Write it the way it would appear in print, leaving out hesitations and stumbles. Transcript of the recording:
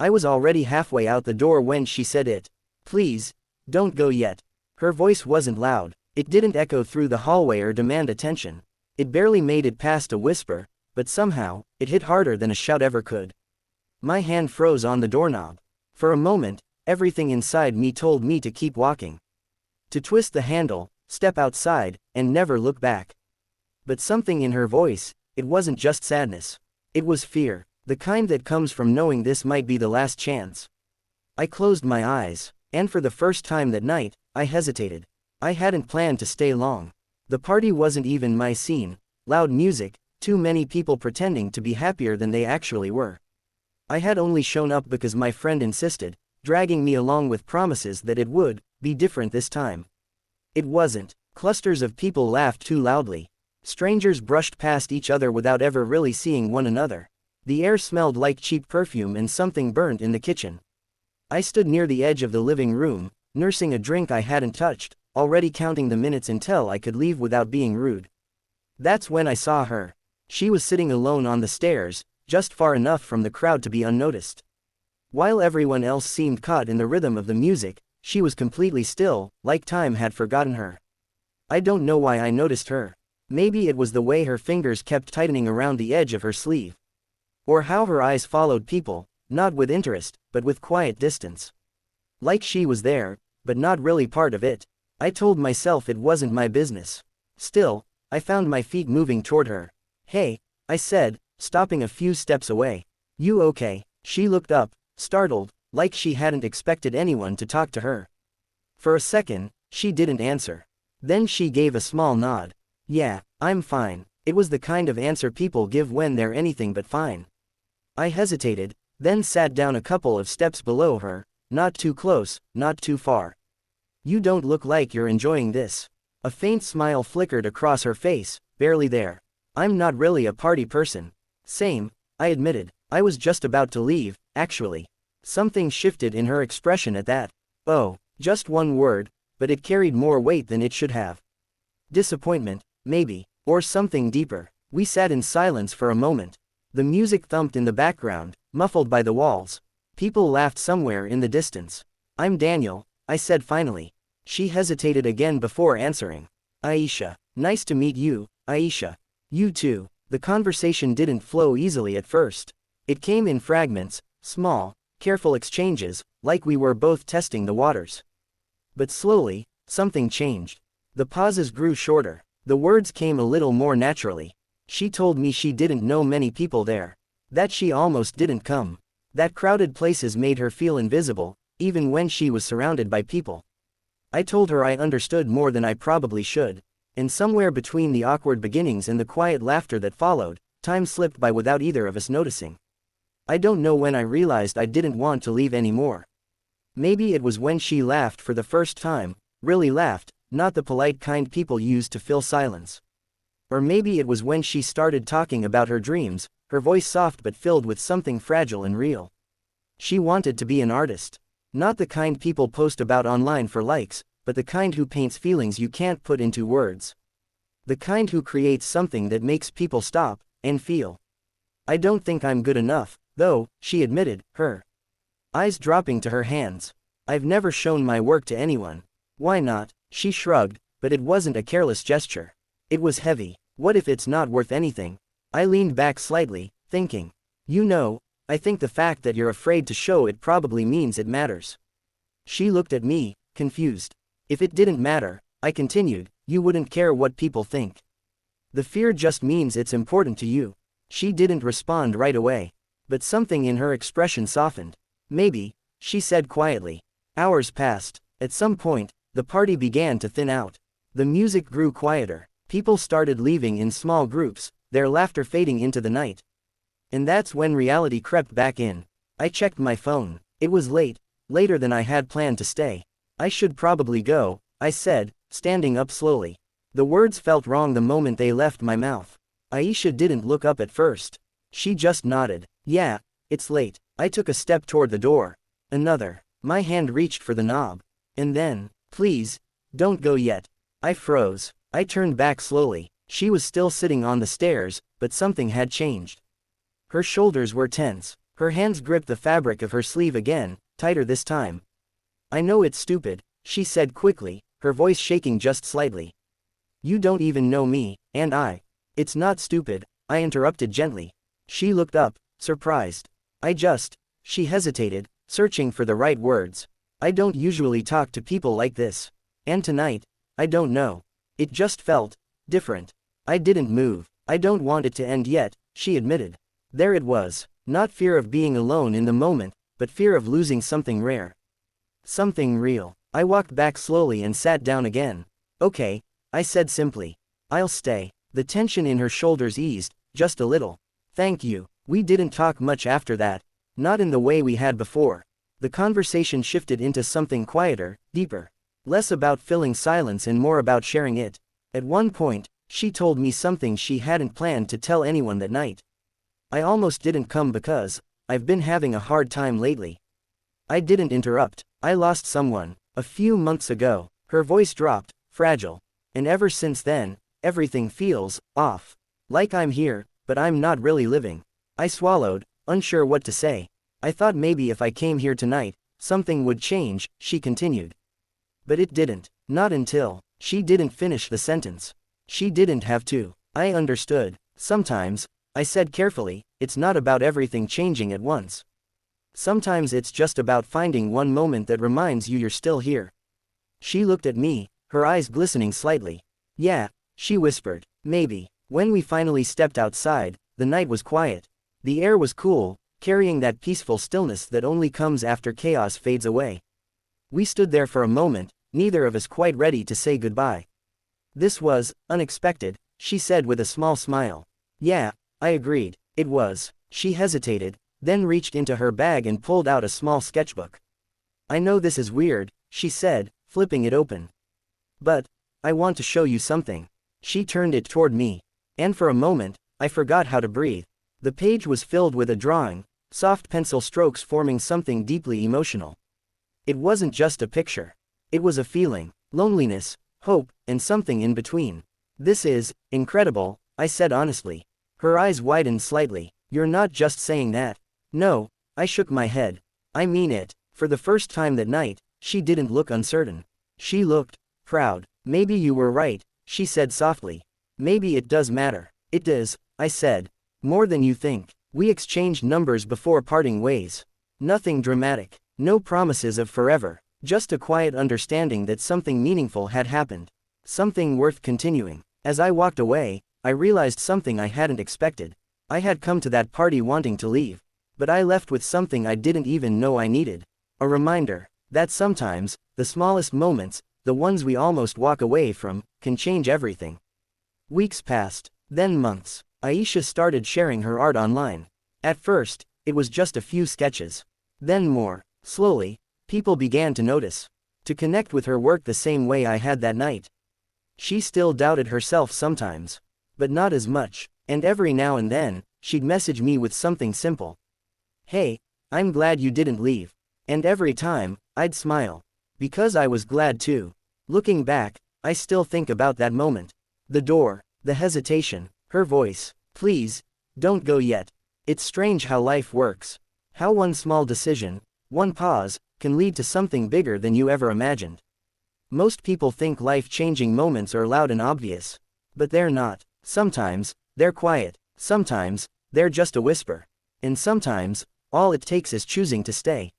I was already halfway out the door when she said it. Please, don't go yet. Her voice wasn't loud, it didn't echo through the hallway or demand attention. It barely made it past a whisper, but somehow, it hit harder than a shout ever could. My hand froze on the doorknob. For a moment, everything inside me told me to keep walking. To twist the handle, step outside, and never look back. But something in her voice, it wasn't just sadness. It was fear, the kind that comes from knowing this might be the last chance. I closed my eyes, and for the first time that night, I hesitated. I hadn't planned to stay long. The party wasn't even my scene, loud music, too many people pretending to be happier than they actually were. I had only shown up because my friend insisted, dragging me along with promises that it would be different this time. It wasn't. Clusters of people laughed too loudly. Strangers brushed past each other without ever really seeing one another. The air smelled like cheap perfume and something burnt in the kitchen. I stood near the edge of the living room, nursing a drink I hadn't touched, already counting the minutes until I could leave without being rude. That's when I saw her. She was sitting alone on the stairs, just far enough from the crowd to be unnoticed. While everyone else seemed caught in the rhythm of the music, she was completely still, like time had forgotten her. I don't know why I noticed her. Maybe it was the way her fingers kept tightening around the edge of her sleeve. Or how her eyes followed people, not with interest, but with quiet distance. Like she was there, but not really part of it. I told myself it wasn't my business. Still, I found my feet moving toward her. Hey, I said, stopping a few steps away. You okay? She looked up, startled, like she hadn't expected anyone to talk to her. For a second, she didn't answer. Then she gave a small nod. Yeah, I'm fine. It was the kind of answer people give when they're anything but fine. I hesitated, then sat down a couple of steps below her, not too close, not too far. You don't look like you're enjoying this. A faint smile flickered across her face, barely there. I'm not really a party person. Same, I admitted. I was just about to leave, actually. Something shifted in her expression at that. Oh, just one word, but it carried more weight than it should have. Disappointment, maybe, or something deeper. We sat in silence for a moment. The music thumped in the background, muffled by the walls. People laughed somewhere in the distance. I'm Daniel, I said finally. She hesitated again before answering. Aisha. Nice to meet you, Aisha. You too. The conversation didn't flow easily at first. It came in fragments, small, careful exchanges, like we were both testing the waters. But slowly, something changed. The pauses grew shorter. The words came a little more naturally. She told me she didn't know many people there. That she almost didn't come. That crowded places made her feel invisible, even when she was surrounded by people. I told her I understood more than I probably should. And somewhere between the awkward beginnings and the quiet laughter that followed, time slipped by without either of us noticing. I don't know when I realized I didn't want to leave anymore. Maybe it was when she laughed for the first time, really laughed, not the polite kind people use to fill silence. Or maybe it was when she started talking about her dreams, her voice soft but filled with something fragile and real. She wanted to be an artist. Not the kind people post about online for likes, but the kind who paints feelings you can't put into words. The kind who creates something that makes people stop and feel. I don't think I'm good enough, though, she admitted, her eyes dropping to her hands. I've never shown my work to anyone. Why not? She shrugged, but it wasn't a careless gesture. It was heavy. What if it's not worth anything? I leaned back slightly, thinking. You know, I think the fact that you're afraid to show it probably means it matters. She looked at me, confused. If it didn't matter, I continued, you wouldn't care what people think. The fear just means it's important to you. She didn't respond right away. But something in her expression softened. Maybe, she said quietly. Hours passed. At some point, the party began to thin out. The music grew quieter. People started leaving in small groups, their laughter fading into the night. And that's when reality crept back in. I checked my phone. It was late, later than I had planned to stay. I should probably go, I said, standing up slowly. The words felt wrong the moment they left my mouth. Aisha didn't look up at first. She just nodded. Yeah, it's late. I took a step toward the door. Another. My hand reached for the knob. And then, please, don't go yet. I froze. I turned back slowly. She was still sitting on the stairs, but something had changed. Her shoulders were tense. Her hands gripped the fabric of her sleeve again, tighter this time. I know it's stupid, she said quickly, her voice shaking just slightly. You don't even know me, and I. It's not stupid, I interrupted gently. She looked up, surprised. She hesitated, searching for the right words. I don't usually talk to people like this. And tonight, I don't know. It just felt different. I didn't move. I don't want it to end yet, she admitted. There it was. Not fear of being alone in the moment, but fear of losing something rare. Something real. I walked back slowly and sat down again. Okay, I said simply. I'll stay. The tension in her shoulders eased, just a little. Thank you. We didn't talk much after that. Not in the way we had before. The conversation shifted into something quieter, deeper. Less about filling silence and more about sharing it. At one point, she told me something she hadn't planned to tell anyone that night. I almost didn't come because I've been having a hard time lately. I didn't interrupt. I lost someone a few months ago. Her voice dropped, fragile. And ever since then, everything feels off. Like I'm here, but I'm not really living. I swallowed, unsure what to say. I thought maybe if I came here tonight, something would change, she continued. But it didn't. Not until. She didn't finish the sentence. She didn't have to. I understood. Sometimes, I said carefully, it's not about everything changing at once. Sometimes it's just about finding one moment that reminds you you're still here. She looked at me, her eyes glistening slightly. Yeah, she whispered. Maybe. When we finally stepped outside, the night was quiet. The air was cool, carrying that peaceful stillness that only comes after chaos fades away. We stood there for a moment, neither of us quite ready to say goodbye. This was unexpected, she said with a small smile. Yeah, I agreed. It was. She hesitated, then reached into her bag and pulled out a small sketchbook. I know this is weird, she said, flipping it open. But I want to show you something. She turned it toward me. And for a moment, I forgot how to breathe. The page was filled with a drawing, soft pencil strokes forming something deeply emotional. It wasn't just a picture. It was a feeling, loneliness, hope, and something in between. This is incredible, I said honestly. Her eyes widened slightly. You're not just saying that. No, I shook my head. I mean it. For the first time that night, she didn't look uncertain. She looked proud. Maybe you were right, she said softly. Maybe it does matter. It does, I said. More than you think. We exchanged numbers before parting ways. Nothing dramatic. No promises of forever. Just a quiet understanding that something meaningful had happened. Something worth continuing. As I walked away, I realized something I hadn't expected. I had come to that party wanting to leave. But I left with something I didn't even know I needed. A reminder that sometimes, the smallest moments, the ones we almost walk away from, can change everything. Weeks passed, then months. Aisha started sharing her art online. At first, it was just a few sketches. Then more. Slowly, people began to notice. To connect with her work the same way I had that night. She still doubted herself sometimes. But not as much. And every now and then, she'd message me with something simple. Hey, I'm glad you didn't leave. And every time, I'd smile. Because I was glad too. Looking back, I still think about that moment. The door, the hesitation, her voice. Please, don't go yet. It's strange how life works. How one small decision, one pause, can lead to something bigger than you ever imagined. Most people think life-changing moments are loud and obvious. But they're not. Sometimes, they're quiet. Sometimes, they're just a whisper. And sometimes, all it takes is choosing to stay.